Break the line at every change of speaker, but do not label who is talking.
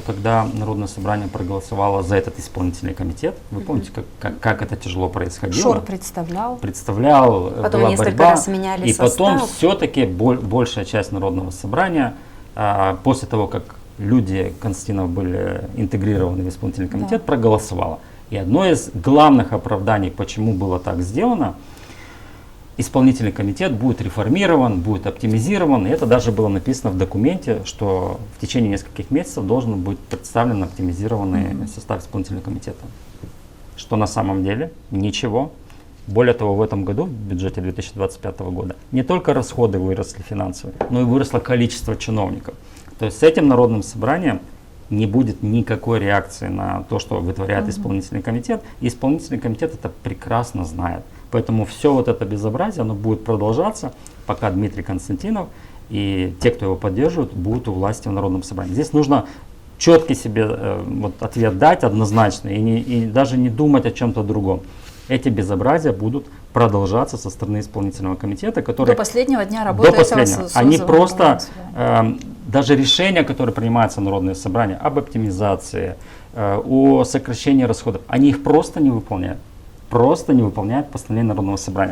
когда Народное собрание проголосовало за этот исполнительный комитет, вы помните, как это тяжело происходило?
Шор представлял.
Представлял,
Потом
была
несколько
борьба,
раз меняли
и
состав.
потом все-таки большая часть Народного собрания, после того, как люди Константинов были интегрированы в исполнительный комитет, проголосовала. И одно из главных оправданий, почему было так сделано, исполнительный комитет будет реформирован, будет оптимизирован. И это даже было написано в документе, что в течение нескольких месяцев должен быть представлен оптимизированный состав исполнительного комитета. Что на самом деле ничего. Более того, в этом году, в бюджете 2025 года, не только расходы выросли финансовые, но и выросло количество чиновников. То есть с этим Народным собранием не будет никакой реакции на то, что вытворяет исполнительный комитет. И исполнительный комитет это прекрасно знает. Поэтому все вот это безобразие, оно будет продолжаться, пока Дмитрий Константинов и те, кто его поддерживают, будут у власти в Народном собрании. Здесь нужно четкий себе ответ дать однозначно и даже не думать о чем-то другом. Эти безобразия будут продолжаться со стороны исполнительного комитета, который...
До последнего дня работы этого созыва.
Они просто, даже решения, которые принимаются в Народное собрание об оптимизации, о сокращении расходов, они их просто не выполняют. Просто не выполняют постановление Народного собрания.